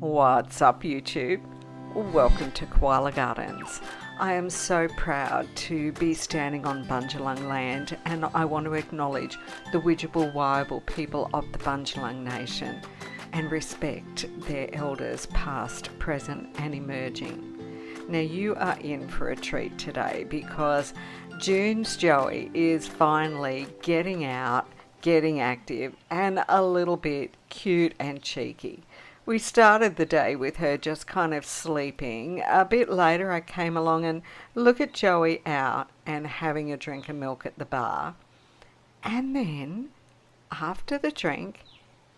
What's up, YouTube? Welcome to Koala Gardens. I am so proud to be standing on Bundjalung land, and I want to acknowledge the Widjabul Waiable people of the Bundjalung Nation and respect their elders past, present and emerging. Now you are in for a treat today because June's Joey is finally getting out, getting active and a little bit cute and cheeky. We started the day with her just kind of sleeping. A bit later I came along and look at Joey out and having a drink of milk at the bar. And then after the drink,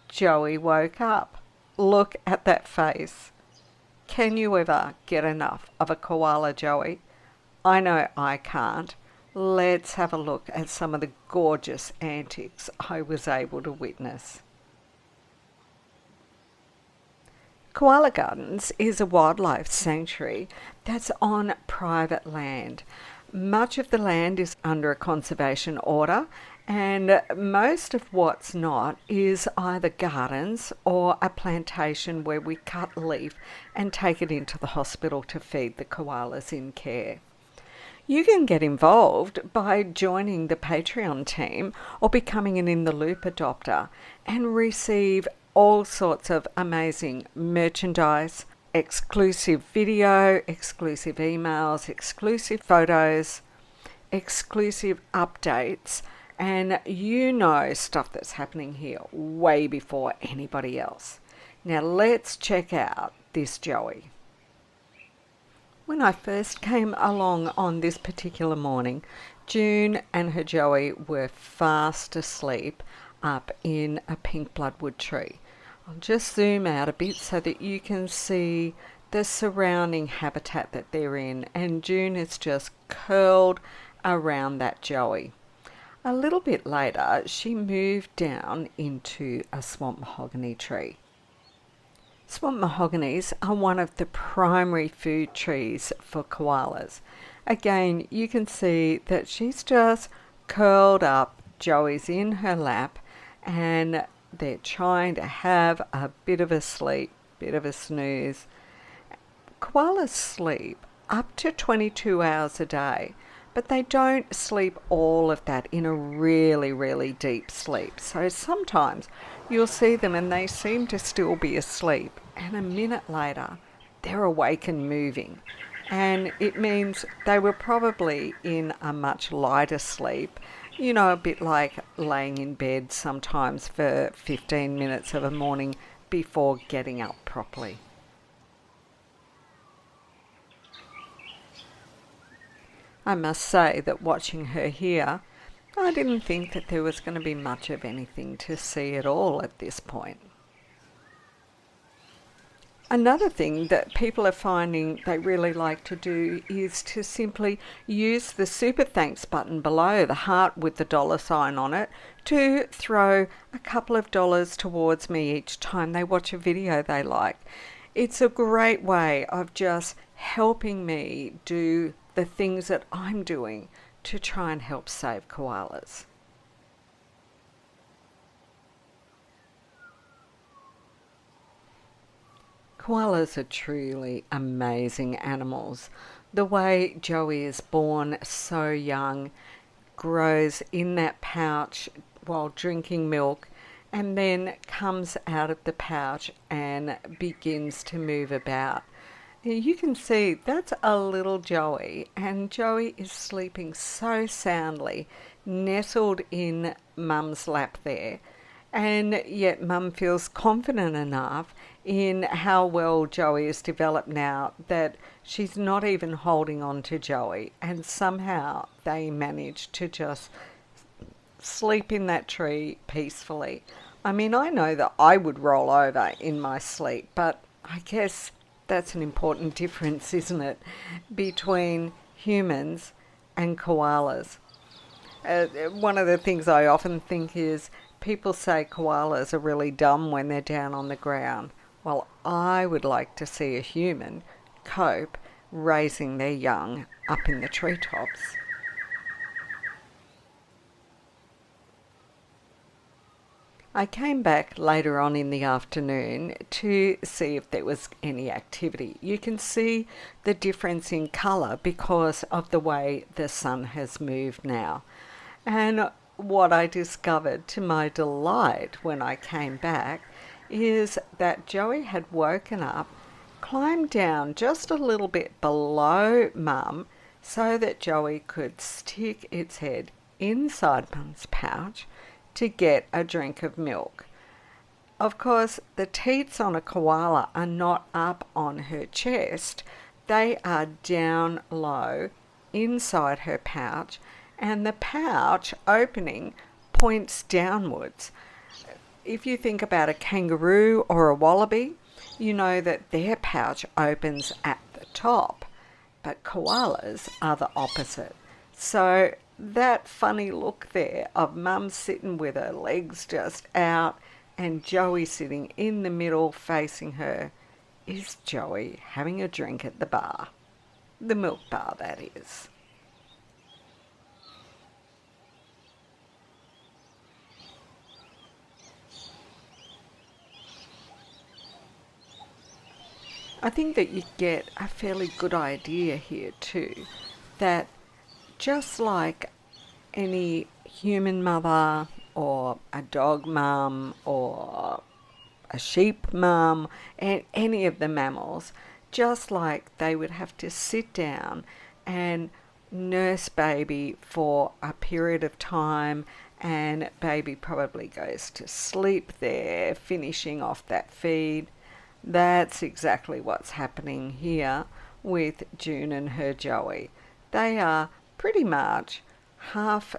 Joey woke up. Look at that face. Can you ever get enough of a koala, Joey? I know I can't. Let's have a look at some of the gorgeous antics I was able to witness. Koala Gardens is a wildlife sanctuary that's on private land. Much of the land is under a conservation order, and most of what's not is either gardens or a plantation where we cut leaf and take it into the hospital to feed the koalas in care. You can get involved by joining the Patreon team or becoming an In the Loop adopter and receive all sorts of amazing merchandise, exclusive video, exclusive emails, exclusive photos, exclusive updates, and stuff that's happening here way before anybody else. Now let's check out this Joey. When I first came along on this particular morning, June and her Joey were fast asleep up in a pink bloodwood tree. I'll just zoom out a bit so that you can see the surrounding habitat that they're in, and June is just curled around that Joey. A little bit later, she moved down into a swamp mahogany tree. Swamp mahoganies are one of the primary food trees for koalas. Again, you can see that she's just curled up, Joey's in her lap, and they're trying to have a bit of a sleep, bit of a snooze. Koalas sleep up to 22 hours a day, but they don't sleep all of that in a really, really deep sleep. So sometimes you'll see them and they seem to still be asleep, and a minute later they're awake and moving. And it means they were probably in a much lighter sleep, a bit like laying in bed sometimes for 15 minutes of a morning before getting up properly. I must say that watching her here, I didn't think that there was going to be much of anything to see at all at this point. Another thing that people are finding they really like to do is to simply use the super thanks button below, the heart with the $sign on it, to throw a couple of dollars towards me each time they watch a video they like. It's a great way of just helping me do the things that I'm doing to try and help save koalas. Koalas are truly amazing animals. The way Joey is born so young, grows in that pouch while drinking milk, and then comes out of the pouch and begins to move about. You can see that's a little Joey, and Joey is sleeping so soundly, nestled in Mum's lap there. And yet Mum feels confident enough in how well Joey is developed now that she's not even holding on to Joey, and somehow they manage to just sleep in that tree peacefully. I mean, I know that I would roll over in my sleep, but I guess that's an important difference, isn't it, between humans and koalas. One of the things I often think is people say koalas are really dumb when they're down on the ground. Well, I would like to see a human cope raising their young up in the treetops. I came back later on in the afternoon to see if there was any activity. You can see the difference in colour because of the way the sun has moved now. And what I discovered to my delight when I came back is that Joey had woken up, climbed down just a little bit below Mum so that Joey could stick its head inside Mum's pouch to get a drink of milk. Of course, the teats on a koala are not up on her chest. They are down low inside her pouch, and the pouch opening points downwards. If you think about a kangaroo or a wallaby, you know that their pouch opens at the top, but koalas are the opposite. So that funny look there of Mum sitting with her legs just out and Joey sitting in the middle facing her is Joey having a drink at the bar. The milk bar, that is. I think that you get a fairly good idea here too, that just like any human mother or a dog mum or a sheep mum and any of the mammals, just like they would have to sit down and nurse baby for a period of time, and baby probably goes to sleep there finishing off that feed. That's exactly what's happening here with June and her Joey. They are pretty much half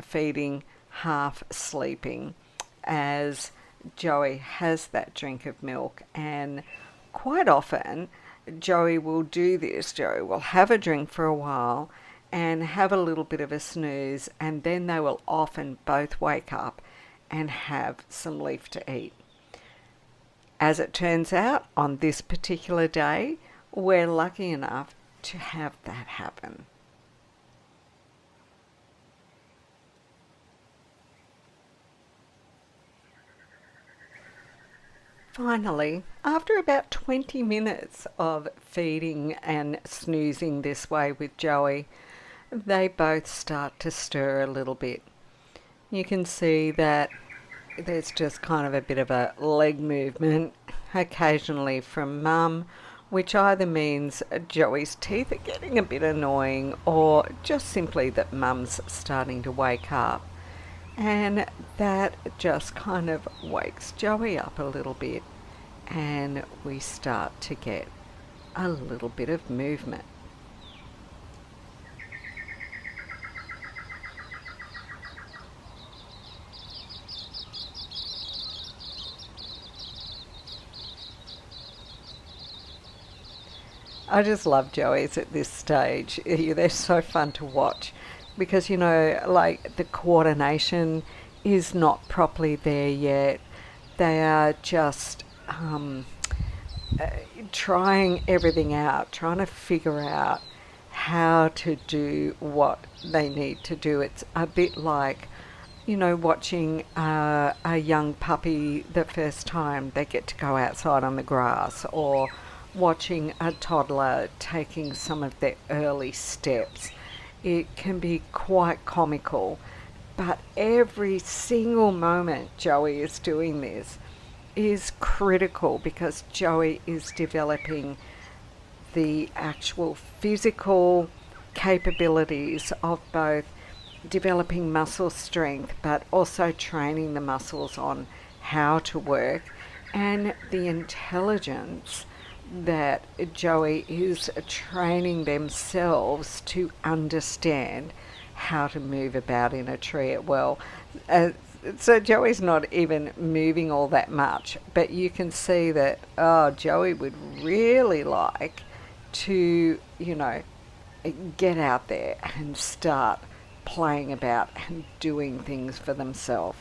feeding, half sleeping as Joey has that drink of milk. And quite often, Joey will do this. Joey will have a drink for a while and have a little bit of a snooze, and then they will often both wake up and have some leaf to eat. As it turns out, on this particular day, we're lucky enough to have that happen. Finally, after about 20 minutes of feeding and snoozing this way with Joey, they both start to stir a little bit. You can see that there's just kind of a bit of a leg movement occasionally from Mum, which either means Joey's teeth are getting a bit annoying or just simply that Mum's starting to wake up. And that just kind of wakes Joey up a little bit, and we start to get a little bit of movement. I just love Joey's at this stage. They're so fun to watch because, like the coordination is not properly there yet. They are just trying everything out, trying to figure out how to do what they need to do. It's a bit like, watching a young puppy the first time they get to go outside on the grass, or watching a toddler taking some of their early steps. It can be quite comical, but every single moment Joey is doing this is critical because Joey is developing the actual physical capabilities of both developing muscle strength but also training the muscles on how to work, and the intelligence that Joey is training themselves to understand how to move about in a tree. So Joey's not even moving all that much, but you can see that, Joey would really like to, get out there and start playing about and doing things for themselves.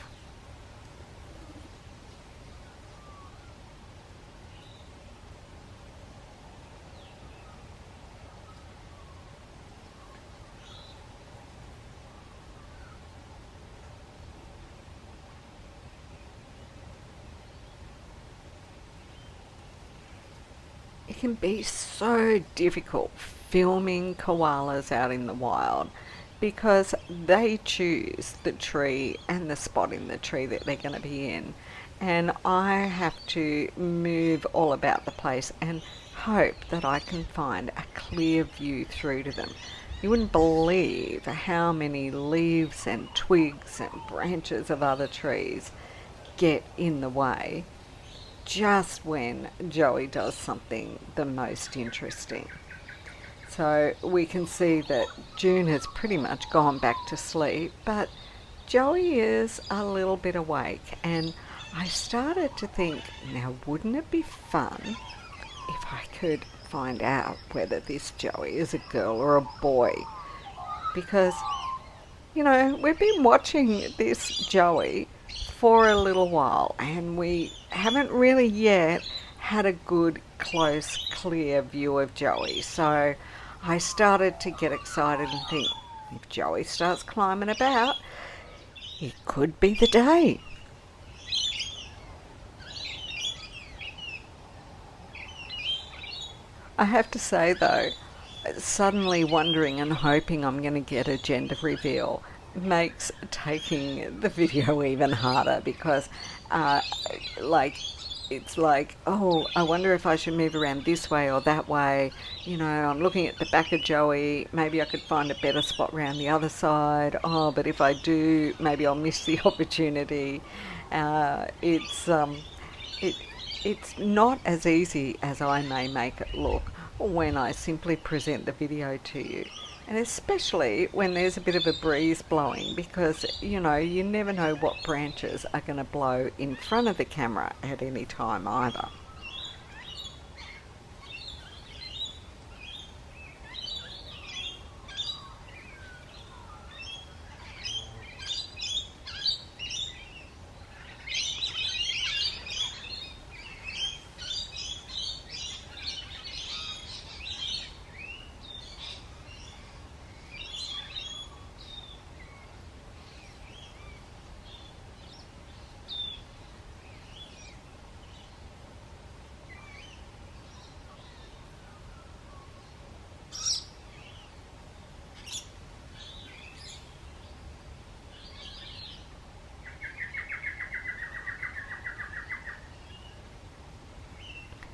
it can be so difficult filming koalas out in the wild because they choose the tree and the spot in the tree that they're going to be in. And I have to move all about the place and hope that I can find a clear view through to them. You wouldn't believe how many leaves and twigs and branches of other trees get in the way just when Joey does something the most interesting. So we can see that June has pretty much gone back to sleep, but Joey is a little bit awake, and I started to think, now wouldn't it be fun if I could find out whether this Joey is a girl or a boy? Because, we've been watching this Joey for a little while and we haven't really yet had a good, close, clear view of Joey. So I started to get excited and think, if Joey starts climbing about, it could be the day. I have to say though, suddenly wondering and hoping I'm going to get a gender reveal makes taking the video even harder because it's like, oh, I wonder if I should move around this way or that way. I'm looking at the back of Joey, maybe I could find a better spot around the other side. Oh, but if I do, maybe I'll miss the opportunity. It's not as easy as I may make it look when I simply present the video to you. And especially when there's a bit of a breeze blowing because, you never know what branches are going to blow in front of the camera at any time either.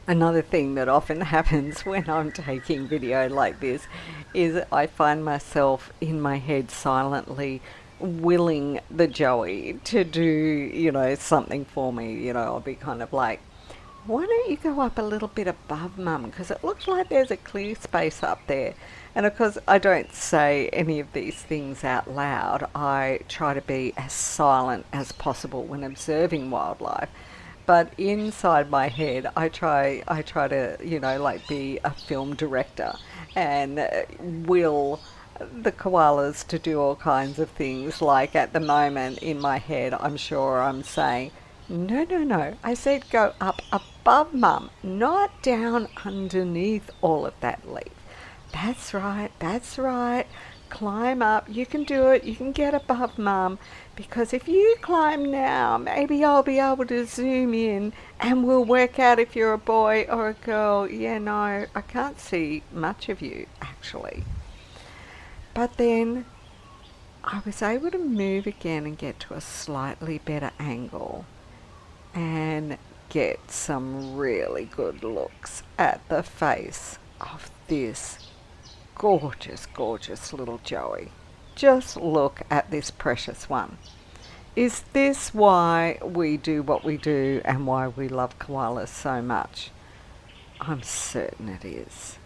Another thing that often happens when I'm taking video like this is I find myself in my head silently willing the Joey to do, something for me. I'll be kind of like, why don't you go up a little bit above Mum? Because it looks like there's a clear space up there. And of course, I don't say any of these things out loud. I try to be as silent as possible when observing wildlife. But inside my head, I try to, be a film director and will the koalas to do all kinds of things. Like at the moment in my head, I'm sure I'm saying, no, I said go up above Mum, not down underneath all of that leaf. That's right. Climb up, you can do it, you can get above Mum, because if you climb now, maybe I'll be able to zoom in and we'll work out if you're a boy or a girl. Yeah, no, I can't see much of you, actually. But then I was able to move again and get to a slightly better angle and get some really good looks at the face of this gorgeous little Joey. Just look at this precious one. Is this why we do what we do and why we love koalas so much? I'm certain it is.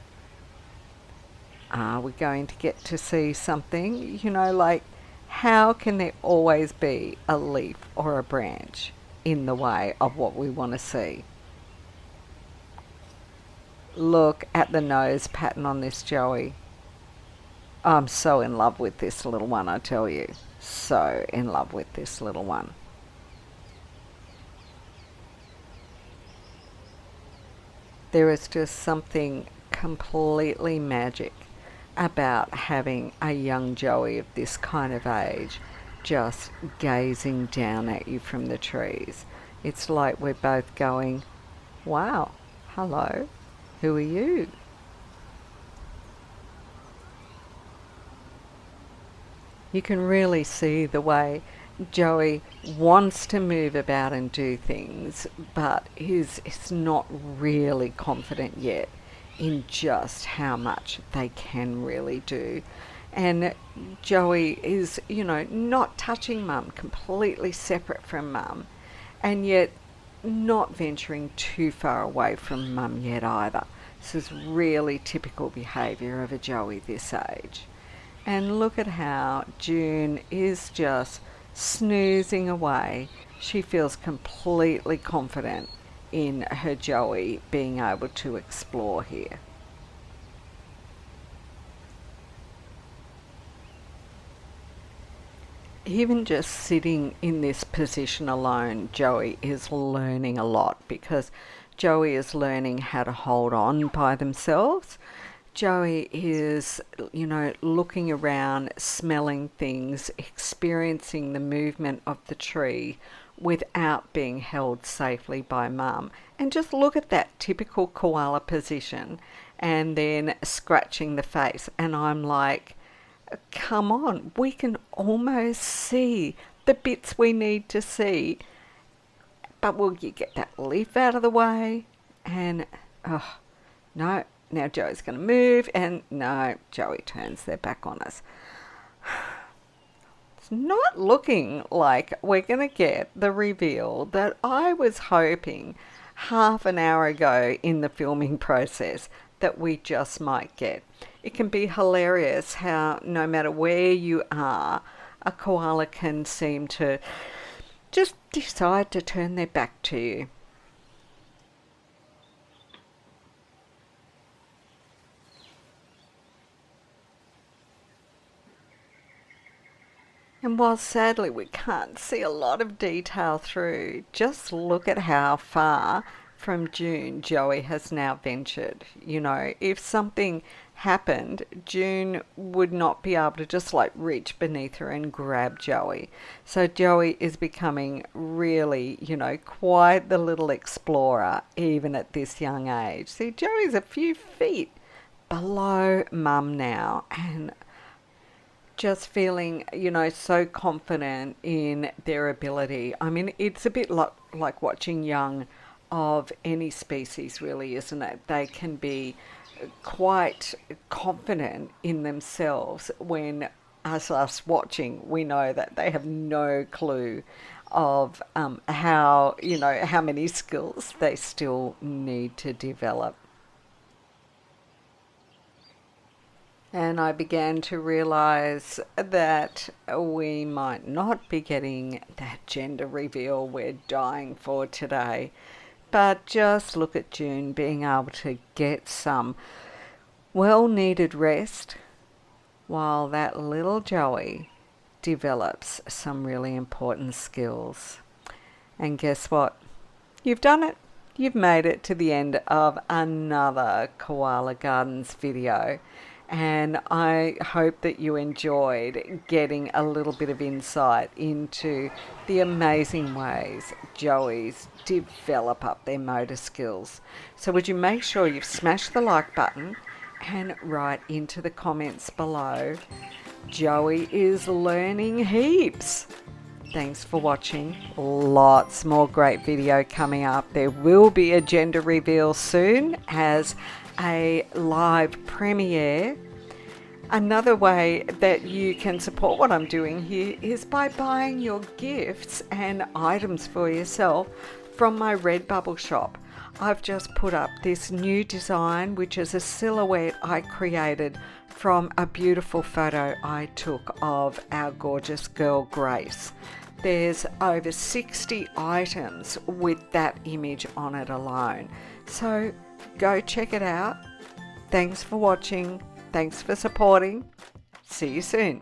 Are we going to get to see something? How can there always be a leaf or a branch in the way of what we want to see? Look at the nose pattern on this Joey. I'm so in love with this little one, I tell you. So in love with this little one. There is just something completely magic about having a young Joey of this kind of age just gazing down at you from the trees. It's like we're both going, wow, hello, Who are you? You can really see the way Joey wants to move about and do things, but is not really confident yet in just how much they can really do. And Joey is, not touching mum, completely separate from mum, and yet not venturing too far away from mum yet either. This is really typical behaviour of a Joey this age. And look at how June is just snoozing away. She feels completely confident in her Joey being able to explore here. Even just sitting in this position alone, Joey is learning a lot, because Joey is learning how to hold on by themselves. Joey is, looking around, smelling things, experiencing the movement of the tree without being held safely by mum. And just look at that typical koala position and then scratching the face. And I'm like, come on, we can almost see the bits we need to see. But will you get that leaf out of the way? And, oh, no. Now Joey's going to move, and no, Joey turns their back on us. It's not looking like we're going to get the reveal that I was hoping half an hour ago in the filming process that we just might get. It can be hilarious how no matter where you are, a koala can seem to just decide to turn their back to you. And while sadly we can't see a lot of detail through, just look at how far from June Joey has now ventured. If something happened, June would not be able to just reach beneath her and grab Joey. So Joey is becoming really, quite the little explorer even at this young age. See, Joey's a few feet below mum now, and just feeling, so confident in their ability. I mean, it's a bit like watching young of any species, really, isn't it? They can be quite confident in themselves when, as us watching, we know that they have no clue of how many skills they still need to develop. And I began to realise that we might not be getting that gender reveal we're dying for today. But just look at June being able to get some well-needed rest while that little Joey develops some really important skills. And guess what? You've done it. You've made it to the end of another Koala Gardens video. And I hope that you enjoyed getting a little bit of insight into the amazing ways Joeys develop up their motor skills. So would you make sure you've smashed the like button and write into the comments below, Joey is learning heaps. Thanks for watching. Lots more great video coming up. There will be a gender reveal soon as a live premiere. Another way that you can support what I'm doing here is by buying your gifts and items for yourself from my Redbubble shop. I've just put up this new design, which is a silhouette I created from a beautiful photo I took of our gorgeous girl Grace. There's over 60 items with that image on it alone. So go check it out. Thanks for watching. Thanks for supporting. See you soon.